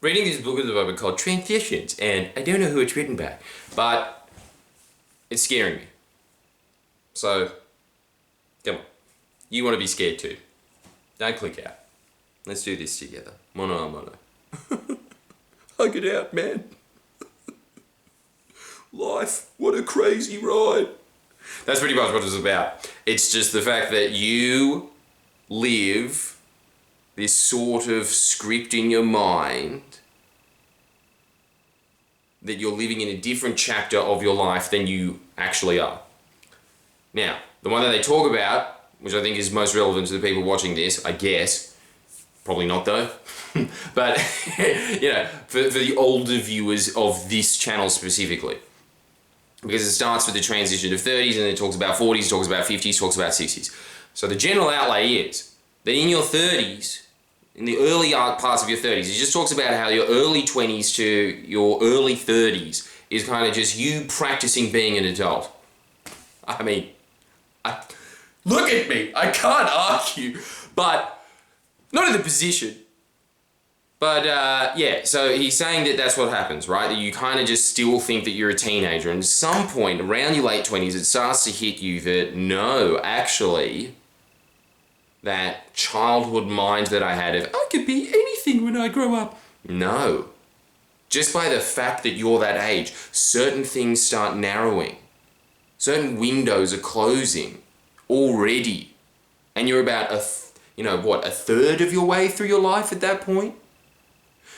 reading this book at the moment called Transitions, and I don't know who it's written by, but it's scaring me. So, come on. You want to be scared too. Don't click out. Let's do this together. Mono a mono. Hug it out, man. Life, what a crazy ride. That's pretty much what it's about. It's just the fact that you live this sort of script in your mind that you're living in a different chapter of your life than you actually are. Now, the one that they talk about, which I think is most relevant to the people watching this, I guess, probably not though, but you know, for the older viewers of this channel specifically, because it starts with the transition to 30s and then it talks about 40s, talks about 50s, talks about 60s. So the general outlay is that in your 30s, in the early parts of your 30s, it just talks about how your early 20s to your early 30s is kind of just you practicing being an adult. I mean, look at me, I can't argue, but not in the position. But yeah, so he's saying that that's what happens, right? That you kind of just still think that you're a teenager, and at some point around your late 20s, it starts to hit you that no, actually, that childhood mind that I had of I could be anything when I grow up. No. Just by the fact that you're that age, certain things start narrowing. Certain windows are closing already. And you're about a third of your way through your life at that point?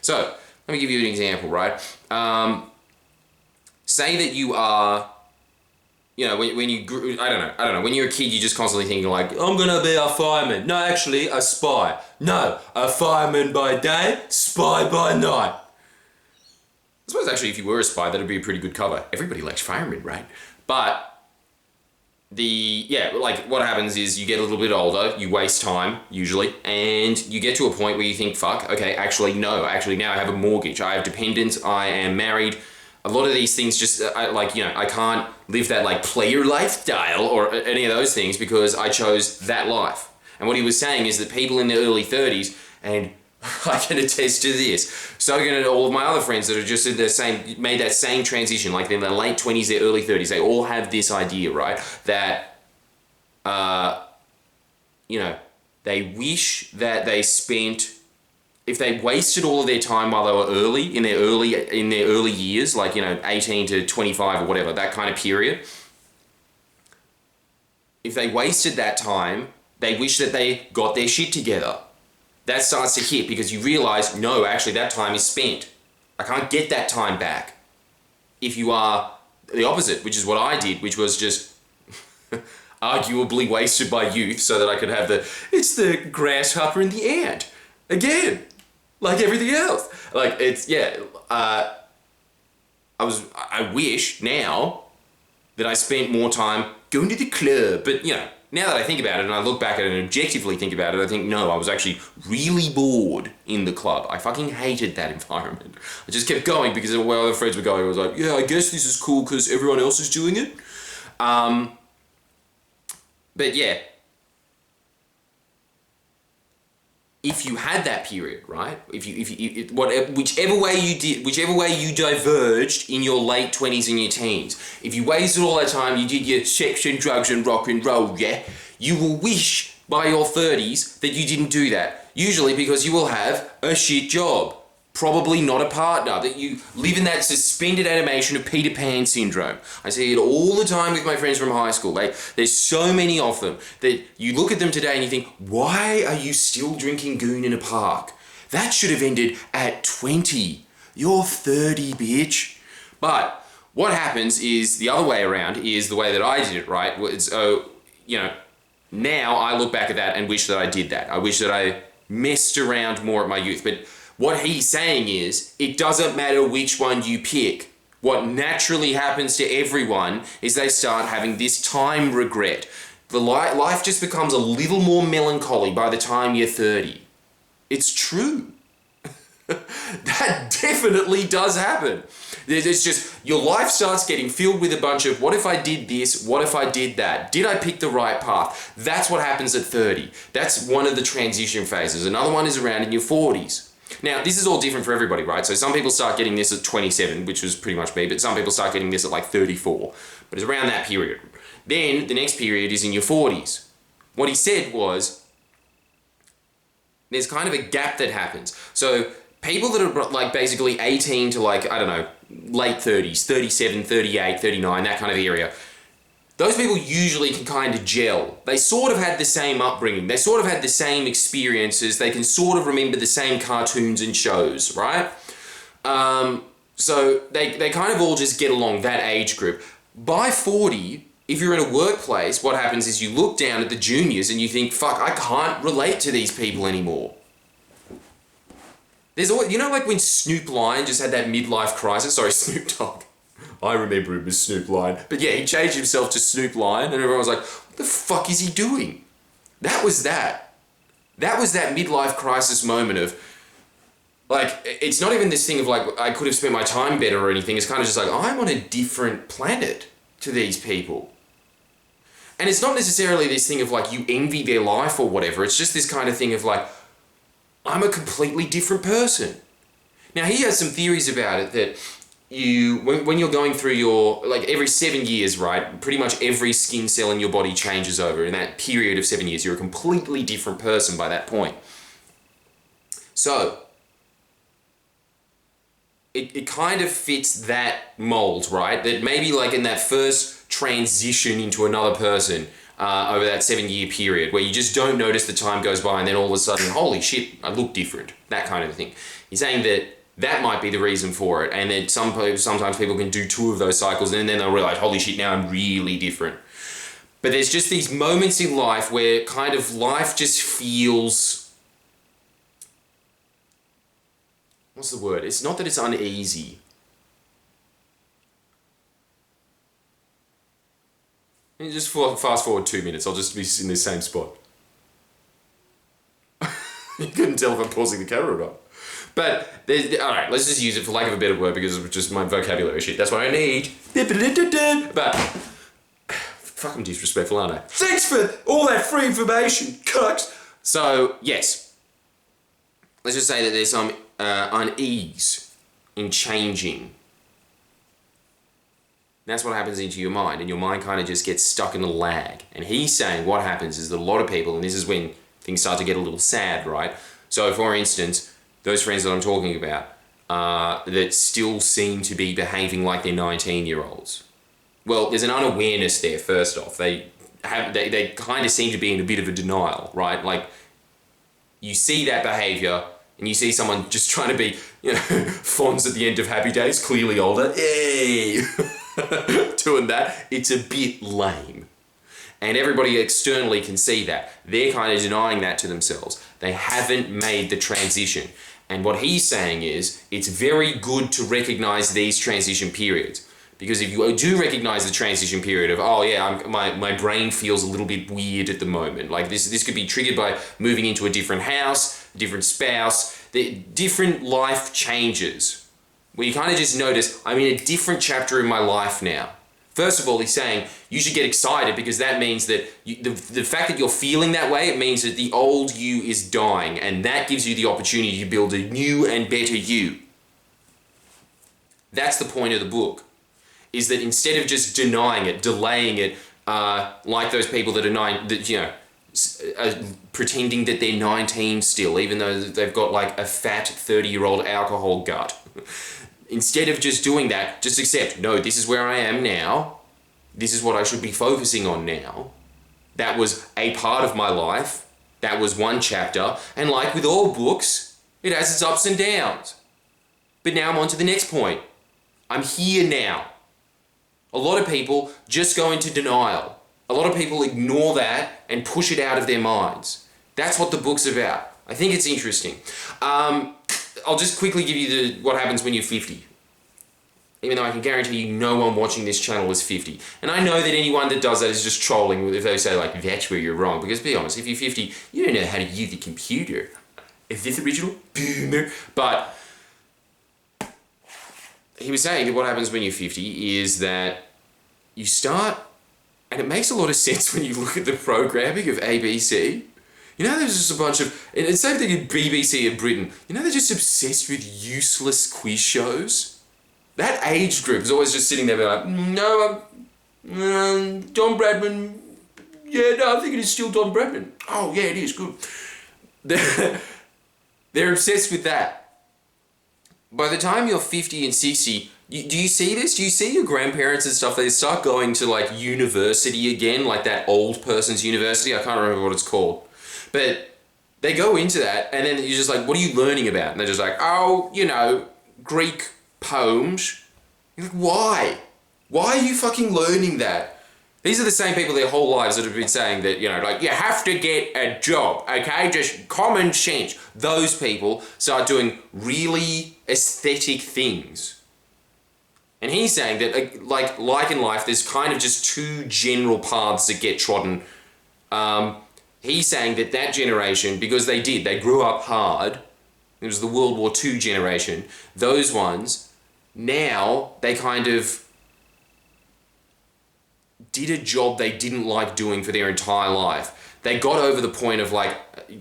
So, let me give you an example, right? Say that you are, you know, when you grew, I don't know, when you're a kid, you're just constantly thinking like, I'm gonna be a fireman. No, actually, a spy. No, a fireman by day, spy by night. I suppose actually if you were a spy, that'd be a pretty good cover. Everybody likes firemen, right? But what happens is you get a little bit older, you waste time, usually, and you get to a point where you think, fuck, okay, actually now I have a mortgage, I have dependents, I am married. A lot of these things just, I can't live that like player lifestyle or any of those things because I chose that life. And what he was saying is that people in their early 30s, and I can attest to this, so can all of my other friends that are just made that same transition, like in their late 20s, their early 30s, they all have this idea, right, that, they wish that they spent, if they wasted all of their time while they were in their early years, like, 18 to 25 or whatever, that kind of period, if they wasted that time, they wish that they got their shit together. That starts to hit because you realize, no, actually that time is spent. I can't get that time back. If you are the opposite, which is what I did, which was just arguably wasted my youth so that I could have it's the grasshopper and the ant. Again, like everything else. Like, I wish now that I spent more time going to the club, but now that I think about it and I look back at it and objectively think about it, I think, no, I was actually really bored in the club. I fucking hated that environment. I just kept going because while other friends were going, I was like, yeah, I guess this is cool because everyone else is doing it. But yeah, if you had that period, right? Whichever way you diverged in your late 20s and your teens, if you wasted all that time, you did your sex and drugs and rock and roll, yeah, you will wish by your 30s that you didn't do that. Usually because you will have a shit job. Probably not a partner, that you live in that suspended animation of Peter Pan syndrome. I see it all the time with my friends from high school. There's so many of them that you look at them today and you think, why are you still drinking goon in a park? That should have ended at 20. You're 30, bitch. But what happens is the other way around is the way that I did it, right? Now I look back at that and wish that I did that. I wish that I messed around more at my youth. But what he's saying is, it doesn't matter which one you pick. What naturally happens to everyone is they start having this time regret. Life just becomes a little more melancholy by the time you're 30. It's true. That definitely does happen. It's just, your life starts getting filled with a bunch of, what if I did this? What if I did that? Did I pick the right path? That's what happens at 30. That's one of the transition phases. Another one is around in your 40s. Now, this is all different for everybody, right? So some people start getting this at 27, which was pretty much me, but some people start getting this at like 34. But it's around that period. Then the next period is in your 40s. What he said was, there's kind of a gap that happens. So people that are like basically 18 to like, I don't know, late 30s, 37, 38, 39, that kind of area, those people usually can kind of gel. They sort of had the same upbringing. They sort of had the same experiences. They can sort of remember the same cartoons and shows, right? So they kind of all just get along, that age group. By 40, if you're in a workplace, what happens is you look down at the juniors and you think, fuck, I can't relate to these people anymore. There's always, you know, like when Snoop Lion just had that midlife crisis? Sorry, Snoop Dogg. I remember him as Snoop Lion. But yeah, he changed himself to Snoop Lion and everyone was like, what the fuck is he doing? That was that. That was that midlife crisis moment of, like, it's not even this thing of like, I could have spent my time better or anything. It's kind of just like, I'm on a different planet to these people. And it's not necessarily this thing of like, you envy their life or whatever. It's just this kind of thing of like, I'm a completely different person. Now, he has some theories about it that when you're going through your, like every 7 years, right, pretty much every skin cell in your body changes over. In that period of 7 years, you're a completely different person by that point. So, it kind of fits that mold, right? That maybe like in that first transition into another person over that 7 year period where you just don't notice the time goes by and then all of a sudden, holy shit, I look different. That kind of thing. He's saying that might be the reason for it, and that sometimes people can do 2 of those cycles and then they'll realize, holy shit, now I'm really different. But there's just these moments in life where kind of life just feels, what's the word? It's not that it's uneasy. And just fast forward 2 minutes, I'll just be in the same spot. You couldn't tell if I'm pausing the camera or not. But, alright, let's just use it for lack of a better word because it's just my vocabulary shit. That's what I need. But, fuck, I'm disrespectful, aren't I? Thanks for all that free information, cucks! So, yes. Let's just say that there's some unease in changing. That's what happens into your mind, and your mind kind of just gets stuck in a lag. And he's saying what happens is that a lot of people, and this is when things start to get a little sad, right? So, for instance, those friends that I'm talking about that still seem to be behaving like they're 19-year-olds. Well, there's an unawareness there, first off. They kind of seem to be in a bit of a denial, right? Like, you see that behavior and you see someone just trying to be, you know, Fonz at the end of Happy Days, clearly older, hey, doing that. It's a bit lame. And everybody externally can see that. They're kind of denying that to themselves. They haven't made the transition. And what he's saying is, it's very good to recognize these transition periods. Because if you do recognize the transition period of, oh yeah, my brain feels a little bit weird at the moment. Like this could be triggered by moving into a different house, a different spouse, the different life changes. Where you kind of just notice, I'm in a different chapter in my life now. First of all, he's saying you should get excited because that means that the fact that you're feeling that way, it means that the old you is dying, and that gives you the opportunity to build a new and better you. That's the point of the book, is that instead of just denying it, delaying it, like those people that are pretending that they're 19 still, even though they've got like a fat 30-year-old alcohol gut. Instead of just doing that, just accept, no, this is where I am now. This is what I should be focusing on now. That was a part of my life. That was one chapter. And like with all books, it has its ups and downs. But now I'm on to the next point. I'm here now. A lot of people just go into denial. A lot of people ignore that and push it out of their minds. That's what the book's about. I think it's interesting. I'll just quickly give you what happens when you're 50. Even though I can guarantee you no one watching this channel is 50. And I know that anyone that does that is just trolling if they say like, that's where you're wrong. Because be honest, if you're 50, you don't know how to use the computer. Is this original? Boomer. But he was saying that what happens when you're 50 is that you start, and it makes a lot of sense when you look at the programming of ABC. You know, there's just a bunch of, and it's same thing in BBC in Britain. You know, they're just obsessed with useless quiz shows. That age group is always just sitting there being like, no, Don Bradman. Yeah, no, I think it is still Don Bradman. Oh, yeah, it is, good. They're obsessed with that. By the time you're 50 and 60, do you see this? Do you see your grandparents and stuff? They start going to like university again, like that old person's university. I can't remember what it's called. But they go into that and then you're just like, what are you learning about? And they're just like, oh, you know, Greek poems. You're like, why? Why are you fucking learning that? These are the same people their whole lives that have been saying that, you know, like, you have to get a job, okay? Just common sense. Those people start doing really aesthetic things. And he's saying that, like in life, there's kind of just two general paths that get trodden. He's saying that generation, because they grew up hard, it was the World War II generation, those ones, now they kind of did a job they didn't like doing for their entire life. They got over the point of like,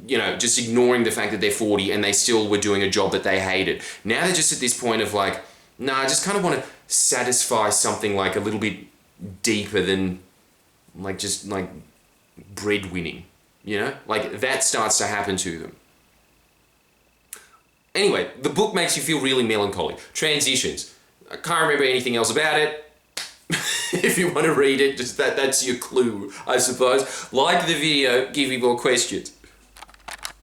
you know, just ignoring the fact that they're 40 and they still were doing a job that they hated. Now they're just at this point of like, nah, I just kind of want to satisfy something like a little bit deeper than like just like breadwinning, you know? Like that starts to happen to them. Anyway, the book makes you feel really melancholy. Transitions. I can't remember anything else about it. If you want to read it, just that's your clue, I suppose. Like the video, give me more questions.